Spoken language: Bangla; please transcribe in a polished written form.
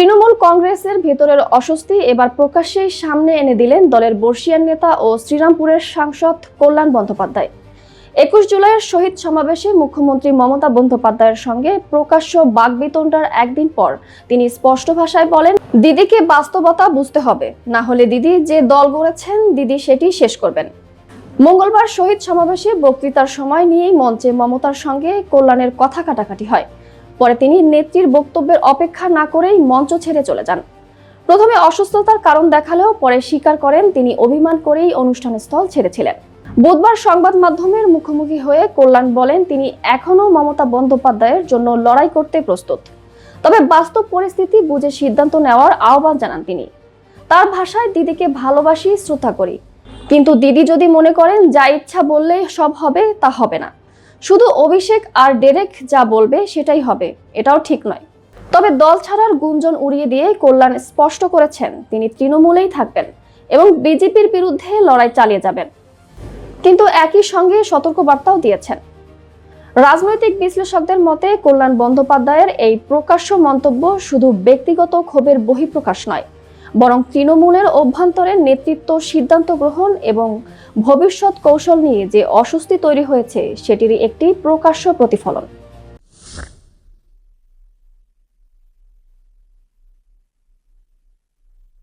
তৃণমূল কংগ্রেসের ভেতরের অস্বস্তি এবার প্রকাশ্যেই সামনে এনে দিলেন দলের বর্ষিয়ান নেতা ও শ্রীরামপুরের সাংসদ কল্যাণ বন্দ্যোপাধ্যায়। ২১ জুলাইয়ের শহীদ সমাবেশে মুখ্যমন্ত্রী মমতা বন্দ্যোপাধ্যায়ের সঙ্গে প্রকাশ্য বাকবিতণ্ডার একদিন পর তিনি স্পষ্ট ভাষায় বলেন, দিদিকে বাস্তবতা বুঝতে হবে, না হলে দিদি যে দল গড়েছেন দিদি সেটি শেষ করবেন। মঙ্গলবার শহীদ সমাবেশে বক্তৃতার সময় নিয়েই মঞ্চে মমতার সঙ্গে কল্যাণের কথা কাটাকাটি হয়। পরে তিনি নেত্রীর বক্তব্যের অপেক্ষা না করেই মঞ্চ ছেড়ে চলে যান। প্রথমে অসুস্থতার কারণ দেখালেও পরে স্বীকার করেন তিনি অভিমান করেই অনুষ্ঠানের স্থল ছেড়েছিলেন। বুধবার সংবাদ মাধ্যমের মুখোমুখি হয়ে কল্যাণ বলেন তিনি এখনো মমতা বন্দ্যোপাধ্যায়ের জন্য লড়াই করতে প্রস্তুত, তবে বাস্তব পরিস্থিতি বুঝে সিদ্ধান্ত নেওয়ার আহ্বান জানান তিনি। তার ভাষায়, দিদিকে ভালোবাসি, শ্রদ্ধা করি, কিন্তু দিদি যদি মনে করেন যা ইচ্ছা বললেই সব হবে, তা হবে না। শুধু অভিষেক আর ডেরেক যা বলবে সেটাই হবে, এটাও ঠিক নয়। তবে দল ছাড়ার গুঞ্জন উড়িয়ে দিয়ে কল্যাণ স্পষ্ট করেছেন তিনি তৃণমূলেই থাকবেন এবং বিজেপির বিরুদ্ধে লড়াই চালিয়ে যাবেন, কিন্তু একই সঙ্গে সতর্কবার্তাও দিয়েছেন। রাজনৈতিক বিশ্লেষকদের মতে কল্যাণ বন্দ্যোপাধ্যায়ের এই প্রকাশ্য মন্তব্য শুধু ব্যক্তিগত ক্ষোভের বহিঃপ্রকাশ নয়, বরং তৃণমূলের অভ্যন্তরে নেতৃত্ব, সিদ্ধান্ত গ্রহণ এবং ভবিষ্যৎ কৌশল নিয়ে যে অস্বস্তি তৈরি হয়েছে সেটিরই একটি প্রকাশ্য প্রতিফলন।